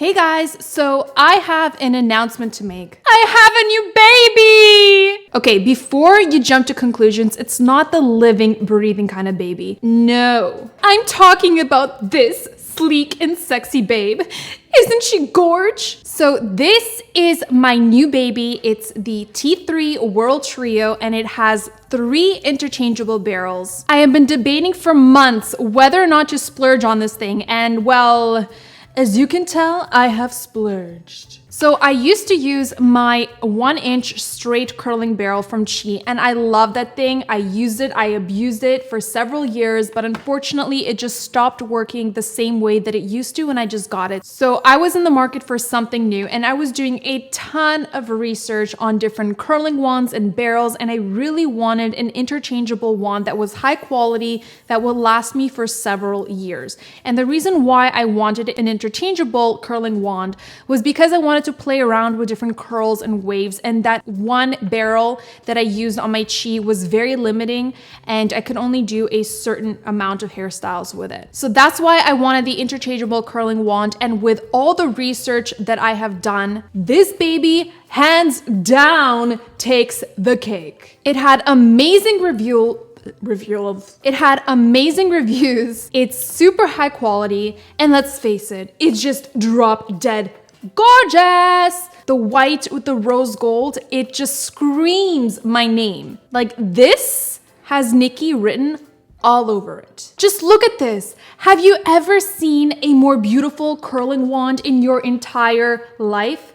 Hey guys, so I have an announcement to make. I have a new baby! Okay, before you jump to conclusions, it's not the living, breathing kind of baby. No, I'm talking about this sleek and sexy babe. Isn't she gorge? So this is my new baby. It's the T3 Whirl Trio and it has 3 interchangeable barrels. I have been debating for months whether or not to splurge on this thing, and well, as you can tell, I have splurged. So I used to use my 1-inch straight curling barrel from Chici, and I love that thing. I used it, I abused it for several years, but unfortunately it just stopped working the same way that it used to when I just got it. So I was in the market for something new, and I was doing a ton of research on different curling wands and barrels, and I really wanted an interchangeable wand that was high quality, that would last me for several years. And the reason why I wanted an interchangeable curling wand was because I wanted to play around with different curls and waves, and that one barrel that I used on my Chici was very limiting and I could only do a certain amount of hairstyles with it. So that's why I wanted the interchangeable curling wand, and with all the research that I have done, this baby hands down takes the cake. It had amazing reviews. It's super high quality, and let's face it, it's just drop dead gorgeous. The white with the rose gold, it just screams my name. Like, this has Niki written all over it. Just look at this. Have you ever seen a more beautiful curling wand in your entire life?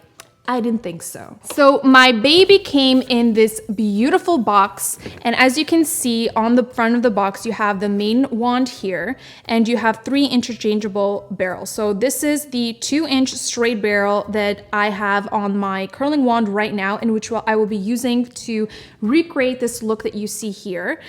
I didn't think so. So my baby came in this beautiful box, and as you can see on the front of the box, you have the main wand here, and you have 3 interchangeable barrels. So this is the 2-inch straight barrel that I have on my curling wand right now, in which I will be using to recreate this look that you see here.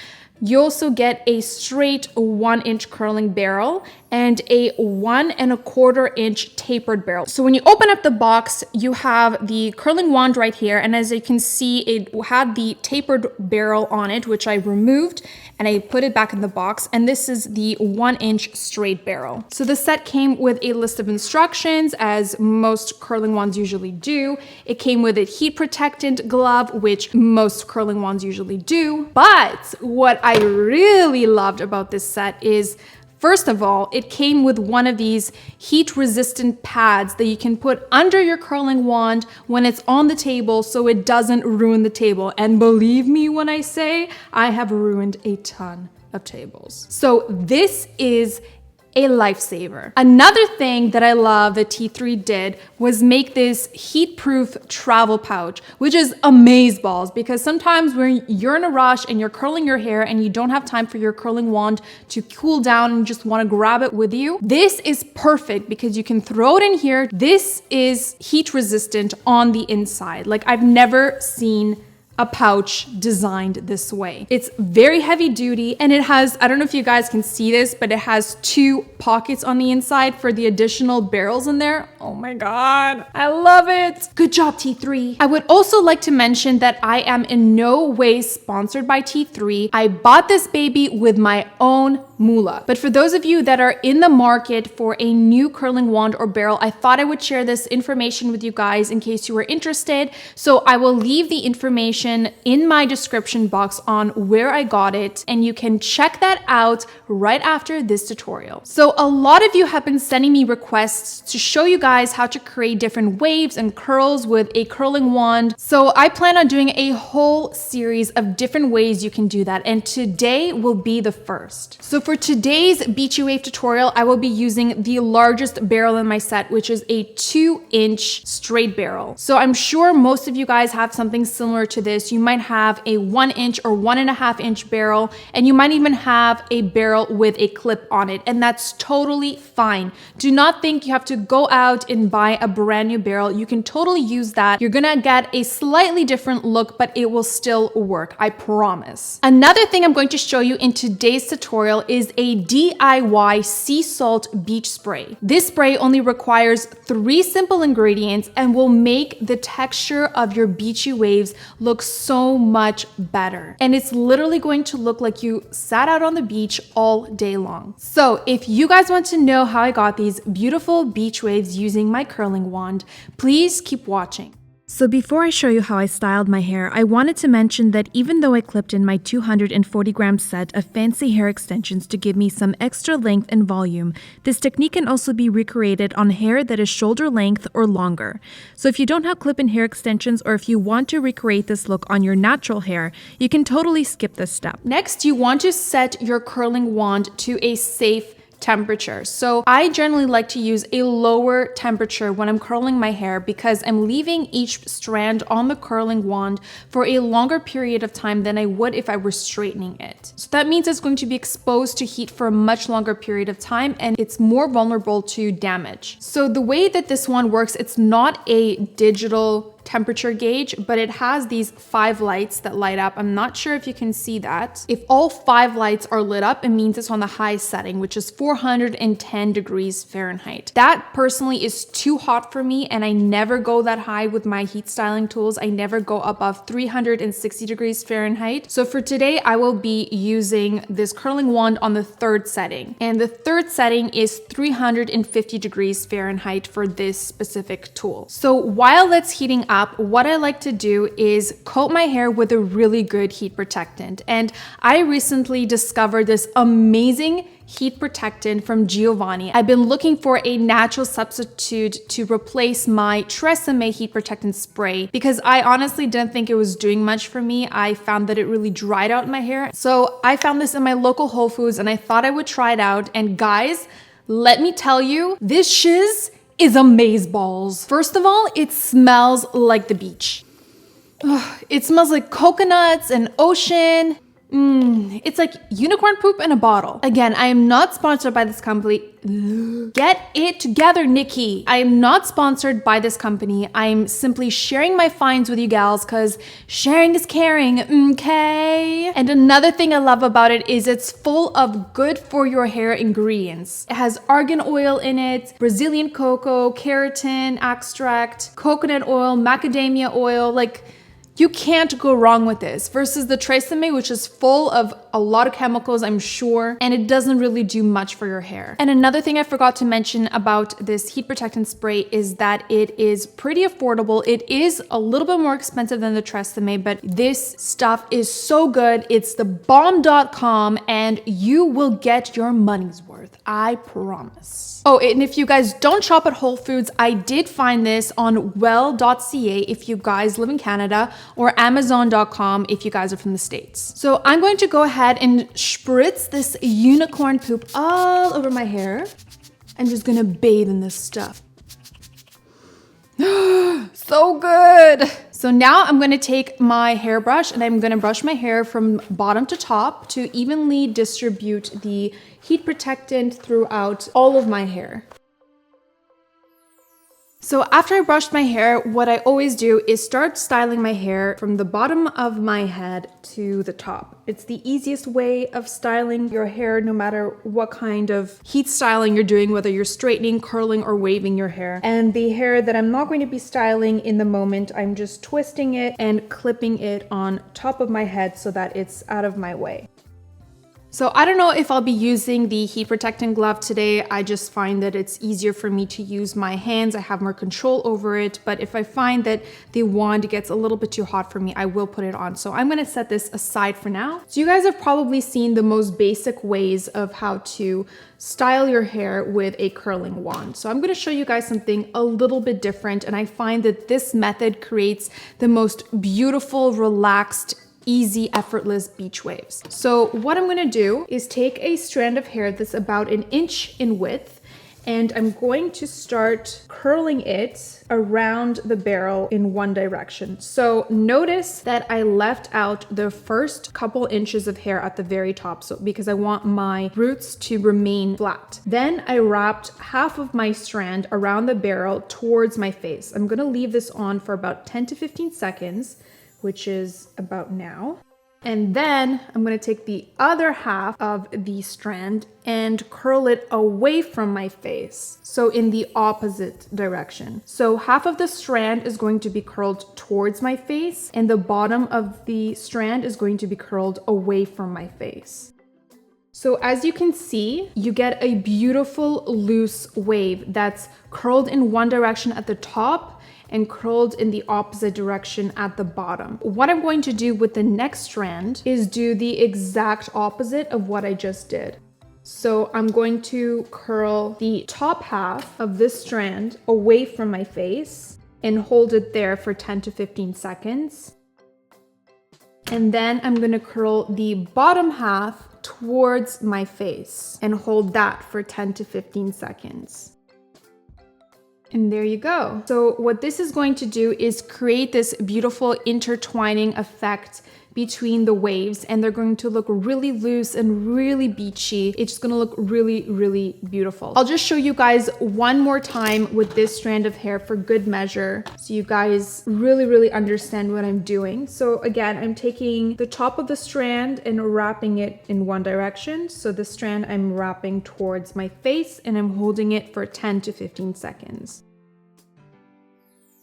You also get a straight 1-inch curling barrel and a 1 1/4 inch tapered barrel. So when you open up the box, you have the curling wand right here. And as you can see, it had the tapered barrel on it, which I removed and I put it back in the box. And this is the 1-inch straight barrel. So the set came with a list of instructions, as most curling wands usually do. It came with a heat protectant glove, which most curling wands usually do. But what I really loved about this set is, first of all, it came with one of these heat-resistant pads that you can put under your curling wand when it's on the table so it doesn't ruin the table. And believe me when I say I have ruined a ton of tables. So this is a lifesaver. Another thing that I love that T3 did was make this heat-proof travel pouch, which is amazeballs, because sometimes when you're in a rush and you're curling your hair and you don't have time for your curling wand to cool down and just want to grab it with you, this is perfect because you can throw it in here. This is heat resistant on the inside. Like, I've never seen a pouch designed this way. It's very heavy duty, and it has, I don't know if you guys can see this, but it has 2 pockets on the inside for the additional barrels in there. Oh my God, I love it. Good job, T3. I would also like to mention that I am in no way sponsored by T3. I bought this baby with my own moolah. But for those of you that are in the market for a new curling wand or barrel, I thought I would share this information with you guys in case you were interested. So I will leave the information in my description box on where I got it, and you can check that out right after this tutorial. So a lot of you have been sending me requests to show you guys how to create different waves and curls with a curling wand. So I plan on doing a whole series of different ways you can do that, and today will be the first. So for today's Beachy wave tutorial, I will be using the largest barrel in my set, which is a 2-inch straight barrel. So I'm sure most of you guys have something similar to this. You might have a 1-inch or 1.5-inch barrel, and you might even have a barrel with a clip on it, and that's totally fine. Do not think you have to go out and buy a brand new barrel. You can totally use that. You're gonna get a slightly different look, but it will still work, I promise. Another thing I'm going to show you in today's tutorial is is a DIY sea salt beach spray. This spray only requires 3 simple ingredients and will make the texture of your beachy waves look so much better. And it's literally going to look like you sat out on the beach all day long. So if you guys want to know how I got these beautiful beach waves using my curling wand, please keep watching. So before I show you how I styled my hair, I wanted to mention that even though I clipped in my 240-gram set of fancy hair extensions to give me some extra length and volume, this technique can also be recreated on hair that is shoulder length or longer. So if you don't have clip-in hair extensions, or if you want to recreate this look on your natural hair, you can totally skip this step. Next, you want to set your curling wand to a safe temperature. So I generally like to use a lower temperature when I'm curling my hair because I'm leaving each strand on the curling wand for a longer period of time than I would if I were straightening it. So that means it's going to be exposed to heat for a much longer period of time and it's more vulnerable to damage. So the way that this one works, it's not a digital temperature gauge, but it has these 5 lights that light up. I'm not sure if you can see that. If all 5 lights are lit up, it means it's on the high setting, which is 410 degrees Fahrenheit. That personally is too hot for me, and I never go that high with my heat styling tools. I never go above 360 degrees Fahrenheit. So for today, I will be using this curling wand on the 3rd setting. And the 3rd setting is 350 degrees Fahrenheit for this specific tool. So while that's heating up, what I like to do is coat my hair with a really good heat protectant. And I recently discovered this amazing heat protectant from Giovanni. I've been looking for a natural substitute to replace my Tresemme heat protectant spray because I honestly didn't think it was doing much for me. I found that it really dried out my hair. So I found this in my local Whole Foods and I thought I would try it out. And guys, let me tell you, this shiz is amazeballs. First of all, it smells like the beach. It smells like coconuts and ocean. It's like unicorn poop in a bottle. Again, I am not sponsored by this company. Get it together, Niki. I am not sponsored by this company. I'm simply sharing my finds with you gals because sharing is caring, okay? And another thing I love about it is it's full of good for your hair ingredients. It has argan oil in it, Brazilian cocoa, keratin extract, coconut oil, macadamia oil, like you can't go wrong with this versus the Tresemme, which is full of a lot of chemicals, I'm sure, and it doesn't really do much for your hair. And another thing I forgot to mention about this heat protectant spray is that it is pretty affordable. It is a little bit more expensive than the Tresemme, but this stuff is so good. It's the bomb.com and you will get your money's worth. I promise. Oh, and if you guys don't shop at Whole Foods, I did find this on whirl.ca if you guys live in Canada, or amazon.com if you guys are from the States. So I'm going to go ahead and spritz this unicorn poop all over my hair. I'm just gonna bathe in this stuff. So good. So now I'm gonna take my hairbrush and I'm gonna brush my hair from bottom to top to evenly distribute the heat protectant throughout all of my hair. So after I brushed my hair, what I always do is start styling my hair from the bottom of my head to the top. It's the easiest way of styling your hair no matter what kind of heat styling you're doing, whether you're straightening, curling, or waving your hair. And the hair that I'm not going to be styling in the moment, I'm just twisting it and clipping it on top of my head so that it's out of my way. So I don't know if I'll be using the heat protectant glove today. I just find that it's easier for me to use my hands. I have more control over it. But if I find that the wand gets a little bit too hot for me, I will put it on. So I'm gonna set this aside for now. So you guys have probably seen the most basic ways of how to style your hair with a curling wand. So I'm gonna show you guys something a little bit different. And I find that this method creates the most beautiful, relaxed, easy, effortless beach waves. So what I'm gonna do is take a strand of hair that's about 1 inch in width, and I'm going to start curling it around the barrel in one direction. So notice that I left out the first couple inches of hair at the very top, so because I want my roots to remain flat. Then I wrapped half of my strand around the barrel towards my face. I'm gonna leave this on for about 10 to 15 seconds, which is about now. And then I'm gonna take the other half of the strand and curl it away from my face. So in the opposite direction. So half of the strand is going to be curled towards my face and the bottom of the strand is going to be curled away from my face. So as you can see, you get a beautiful loose wave that's curled in one direction at the top and curled in the opposite direction at the bottom. What I'm going to do with the next strand is do the exact opposite of what I just did. So I'm going to curl the top half of this strand away from my face and hold it there for 10 to 15 seconds. And then I'm gonna curl the bottom half towards my face and hold that for 10 to 15 seconds. And there you go. So what this is going to do is create this beautiful intertwining effect between the waves, and they're going to look really loose and really beachy. It's just gonna look really, really beautiful. I'll just show you guys one more time with this strand of hair for good measure, so you guys really, really understand what I'm doing. So again, I'm taking the top of the strand and wrapping it in one direction. So the strand I'm wrapping towards my face and I'm holding it for 10 to 15 seconds.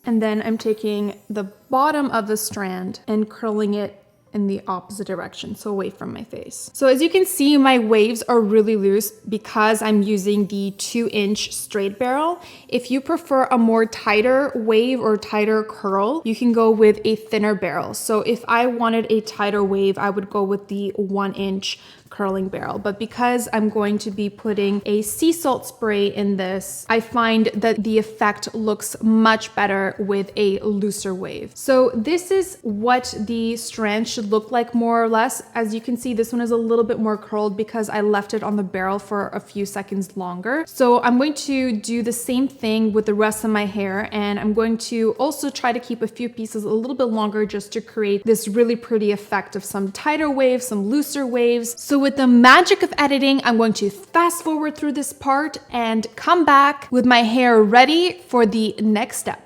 And then I'm taking the bottom of the strand and curling it in the opposite direction, so away from my face. So as you can see, my waves are really loose because I'm using the 2-inch straight barrel. If you prefer a more tighter wave or tighter curl, you can go with a thinner barrel. So if I wanted a tighter wave, I would go with the 1-inch curling barrel. But because I'm going to be putting a sea salt spray in this, I find that the effect looks much better with a looser wave. So this is what the strand should look like more or less. As you can see, this one is a little bit more curled because I left it on the barrel for a few seconds longer. So I'm going to do the same thing with the rest of my hair, and I'm going to also try to keep a few pieces a little bit longer just to create this really pretty effect of some tighter waves, some looser waves. So with the magic of editing, I'm going to fast forward through this part and come back with my hair ready for the next step.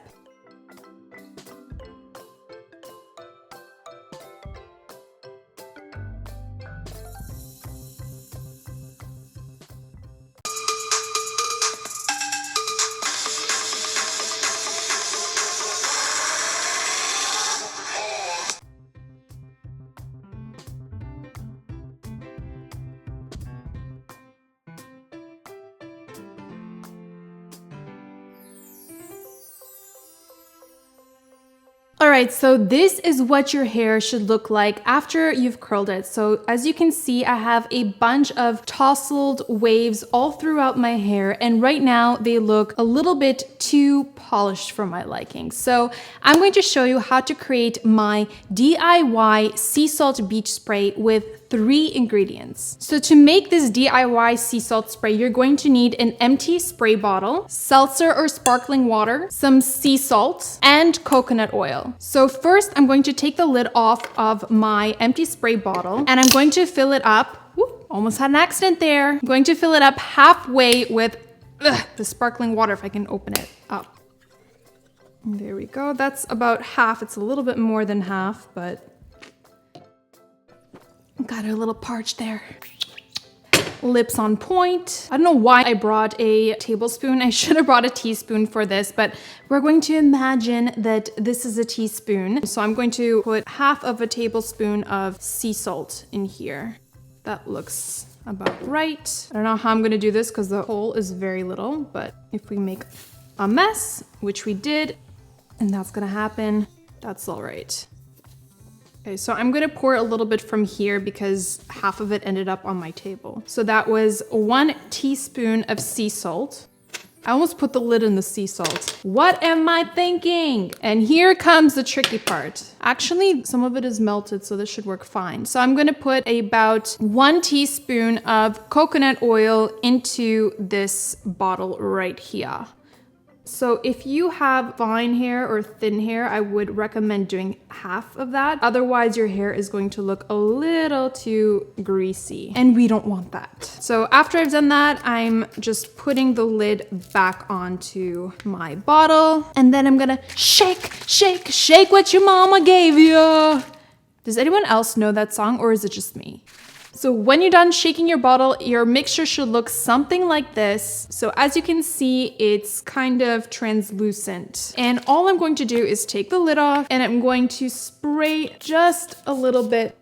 All right, so this is what your hair should look like after you've curled it. So as you can see, I have a bunch of tousled waves all throughout my hair, and right now they look a little bit too polished for my liking. So I'm going to show you how to create my DIY sea salt beach spray with 3 ingredients. So to make this DIY sea salt spray, you're going to need an empty spray bottle, seltzer or sparkling water, some sea salt, and coconut oil. So first, I'm going to take the lid off of my empty spray bottle, and I'm going to fill it up. Whoop, almost had an accident there. I'm going to fill it up halfway with the sparkling water, if I can open it up. There we go. That's about half. It's a little bit more than half, but got a little parched there. Lips on point. I don't know why I brought a tablespoon. I should have brought a teaspoon for this, but we're going to imagine that this is a teaspoon. So I'm going to put half of a tablespoon of sea salt in here. That looks about right. I don't know how I'm gonna do this because the hole is very little, but if we make a mess, which we did, and that's gonna happen, that's all right. Okay, so I'm gonna pour a little bit from here because half of it ended up on my table. So that was 1 teaspoon of sea salt. I almost put the lid in the sea salt. What am I thinking? And here comes the tricky part. Actually, some of it is melted, so this should work fine. So I'm gonna put about 1 teaspoon of coconut oil into this bottle right here. So if you have fine hair or thin hair, I would recommend doing half of that. Otherwise, your hair is going to look a little too greasy, and we don't want that. So after I've done that, I'm just putting the lid back onto my bottle, and then I'm gonna shake, shake, shake what your mama gave you. Does anyone else know that song, or is it just me? So when you're done shaking your bottle, your mixture should look something like this. So as you can see, it's kind of translucent. And all I'm going to do is take the lid off and I'm going to spray just a little bit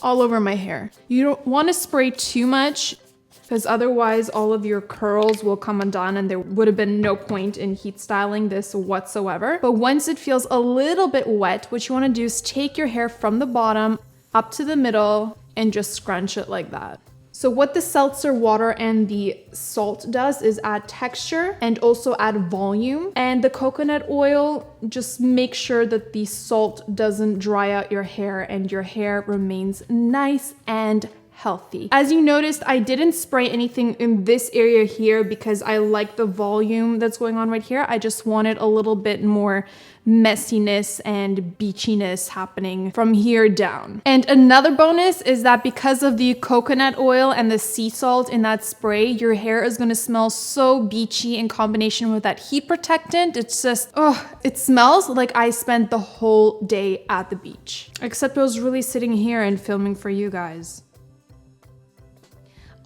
all over my hair. You don't want to spray too much because otherwise all of your curls will come undone and there would have been no point in heat styling this whatsoever. But once it feels a little bit wet, what you want to do is take your hair from the bottom up to the middle and just scrunch it like that. So what the seltzer water and the salt does is add texture and also add volume. And the coconut oil, just make sure that the salt doesn't dry out your hair and your hair remains nice and healthy. As you noticed, I didn't spray anything in this area here because I like the volume that's going on right here. I just wanted a little bit more messiness and beachiness happening from here down. And another bonus is that because of the coconut oil and the sea salt in that spray, your hair is going to smell so beachy in combination with that heat protectant. It's just, oh, it smells like I spent the whole day at the beach. Except I was really sitting here and filming for you guys.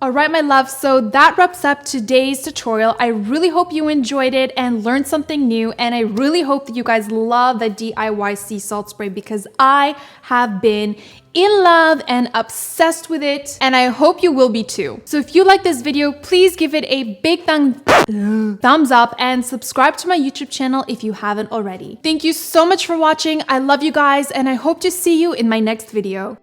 All right, my love, so that wraps up today's tutorial. I really hope you enjoyed it and learned something new, and I really hope that you guys love the DIY sea salt spray because I have been in love and obsessed with it, and I hope you will be too. So if you like this video, please give it a big thumbs up and subscribe to my YouTube channel if you haven't already. Thank you so much for watching. I love you guys, and I hope to see you in my next video.